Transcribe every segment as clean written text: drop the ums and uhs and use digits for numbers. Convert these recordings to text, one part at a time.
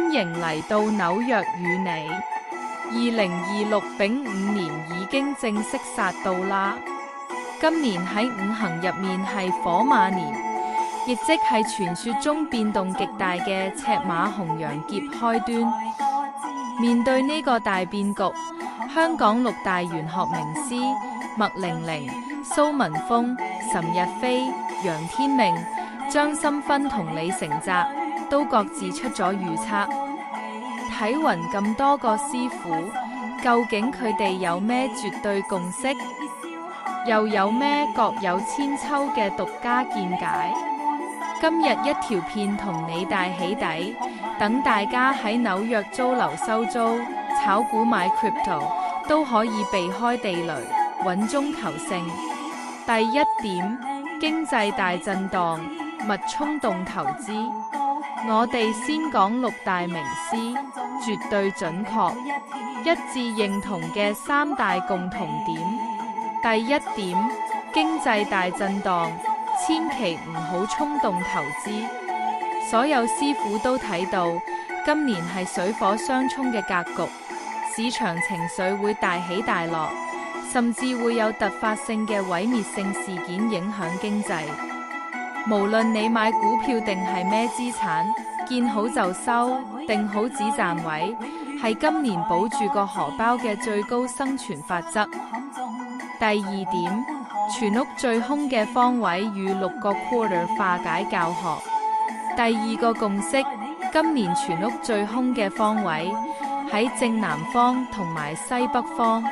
歡迎嚟到紐約與你。2026丙午年已經正式殺到啦！今年喺五行入面係火馬年，亦即係傳說中變動極大嘅赤馬紅羊劫開端。面對呢個大變局，香港六大玄學名師麥玲玲、蘇文峰、岑日飛、楊天命、張心芬同李成澤都各自出咗預測。睇勻咁多個師傅，究竟佢哋有咩絕對共識，又有咩各有千秋嘅獨家見解？今日一條片同你大起底，等大家喺紐約租樓收租、炒股買 crypto 都可以避開地雷，穩中求勝。第一點，經濟大震盪，勿衝動投資。我哋先講六大名師，絕對準確，一致認同嘅三大共同點。第一點，經濟大震盪，千祈唔好衝動投資。所有師傅都睇到，今年係水火相沖嘅格局，市場情緒會大起大落，甚至會有突發性嘅毀滅性事件影響經濟。無論你買股票定係咩資產，見好就收，定好止賺位，係今年保住個荷包嘅最高生存法則。第二點，全屋最兇嘅方位與6個 quarter 化解教學。第二個共識，今年全屋最兇嘅方位喺正南方同埋西北方。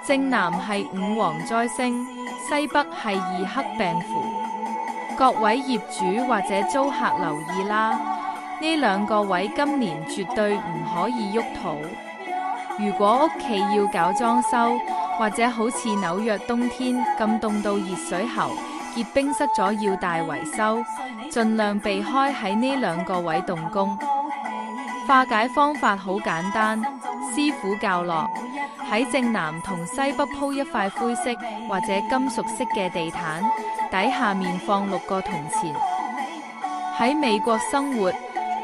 正南係五黃災星，西北係二黑病符。各位業主或者租客留意啦，呢兩個位今年絕對唔可以喐土。如果屋企要搞裝修，或者好似紐約冬天咁凍到熱水喉結冰塞咗要大維修，盡量避開喺呢兩個位動工。化解方法好簡單，師傅教落，喺正南同西北鋪一塊灰色或者金屬色嘅地毯，底下面放6個銅錢。喺美國生活，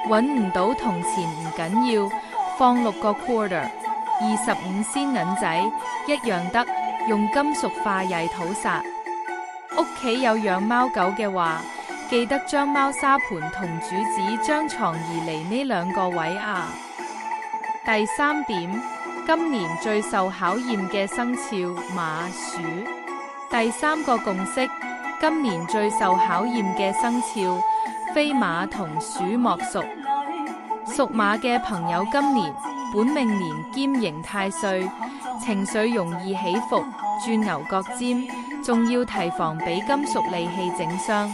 揾唔到銅錢唔緊要，放6個 quarter。25 仙銀仔一樣得，用金屬化曳土煞。屋企有養貓狗嘅話，記得將貓砂盤同主子將床移離呢兩個位啊。第三點，今年最受考驗嘅生肖馬鼠。第三個共識，今年最受考驗嘅生肖非馬同鼠莫屬。屬馬嘅朋友今年本命年兼刑太歲，情緒容易起伏，轉牛角尖，仲要提防俾金屬利器整傷。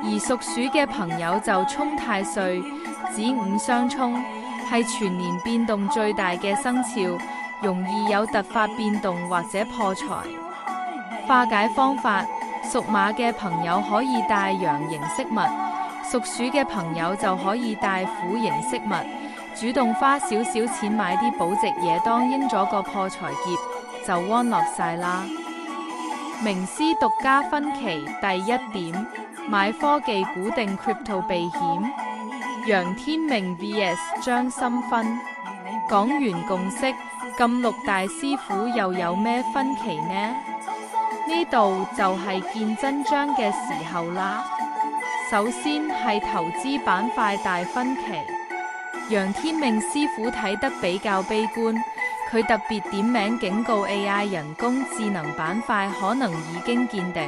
而屬鼠嘅朋友就沖太歲，子午相沖，係全年變動最大嘅生肖，容易有突發變動或者破財。化解方法，屬馬嘅朋友可以帶羊形飾物，屬鼠嘅朋友就可以帶虎形飾物。主動花少少錢買啲保值嘢當應咗個破財劫，就安樂晒啦。名師獨家分歧第一點，買科技股定 crypto 避險。楊天命 vs 張心芬。講完共識，咁六大師傅又有咩分歧呢？呢度就係見真章嘅時候啦。首先係投資板塊大分歧。楊天命師傅睇得比較悲觀，佢特別點名警告 AI 人工智能板塊可能已經見頂，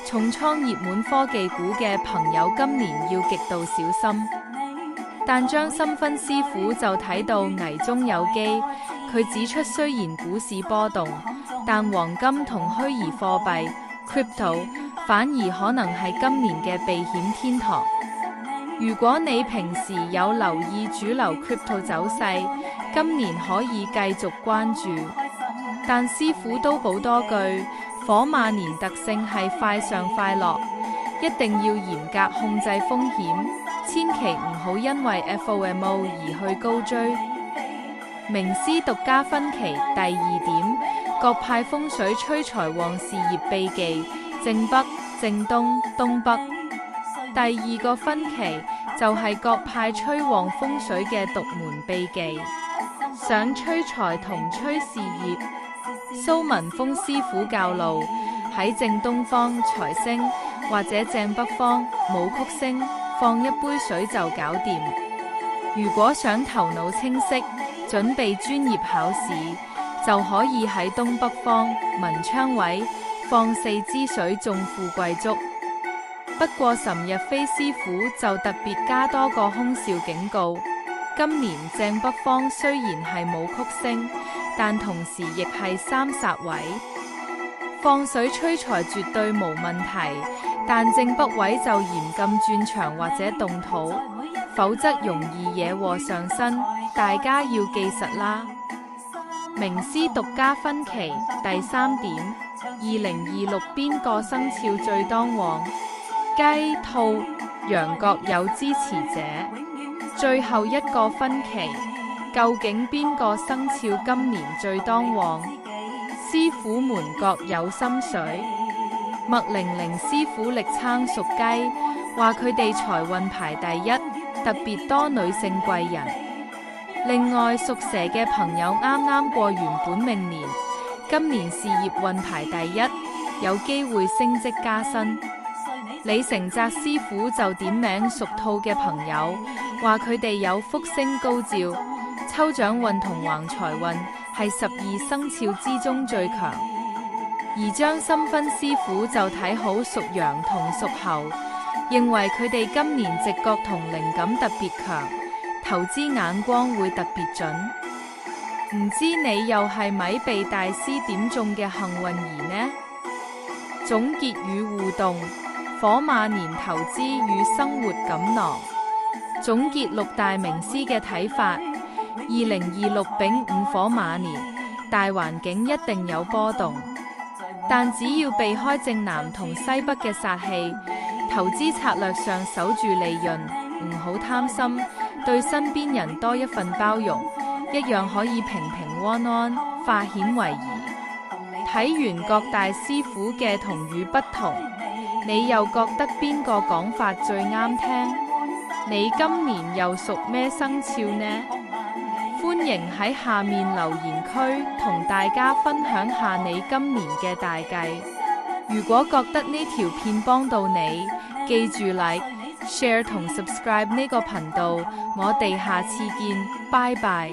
重倉熱門科技股嘅朋友今年要極度小心。但張心芬師傅就睇到危中有機，佢指出雖然股市波動，但黃金同虛擬貨幣 crypto 反而可能係今年嘅避險天堂。如果你平時有留意主流 crypto 走勢，今年可以繼續關注。但師傅都補多句，火馬年特性係快上快落，一定要嚴格控制風險，千祈唔好因為 FOMO 而去高追。名師獨家分歧第二點，各派風水催財旺事業秘技，正北、正東、東北。第二個分歧就係各派催旺風水嘅獨門秘技。想催財同催事業，蘇文峰師傅教路，喺正東方財星或者正北方武曲星放一杯水就搞掂。如果想頭腦清晰，準備專業考試，就可以喺東北方文昌位放4支水種富貴竹。不過岑日飛師傅就特別加多個空少警告，今年正北方雖然係武曲星，但同時亦係三煞位，放水催財絕對無問題，但正北位就嚴禁轉牆或者動土，否則容易惹禍上身，大家要記實啦。名師獨家分歧第3點，2026邊個生肖最當旺？雞、兔、羊各有支持者。最後一個分歧，究竟邊個生肖今年最當旺？師傅們各有心水。麥玲玲師傅力撐屬雞，話佢哋財運排第一，特別多女性貴人。另外屬蛇嘅朋友啱啱過完本命年，今年事業運排第一，有機會升職加薪。李成澤師傅就點名屬兔嘅朋友，話佢哋有福星高照，抽獎運同橫財運係12生肖之中最強。而張心芬師傅就睇好屬羊同屬猴，認為佢哋今年直覺同靈感特別強，投資眼光會特別準。唔知你又係咪被大師點中嘅幸運兒呢？總結與互動，火馬年投資與生活錦囊。總結6大名師嘅睇法：2026丙午火馬年，大環境一定有波動，但只要避開正南同西北嘅煞氣，投資策略上守住利潤，唔好貪心，對身邊人多一份包容，一樣可以平平安安，化險為夷。睇完各大師傅嘅同與不同，你又覺得邊個講法最啱聽？你今年又屬咩生肖呢？歡迎喺下面留言區同大家分享下你今年嘅大計。如果覺得呢條片幫到你，記住 like、share 同 subscribe 呢個頻道。我哋下次見，拜拜。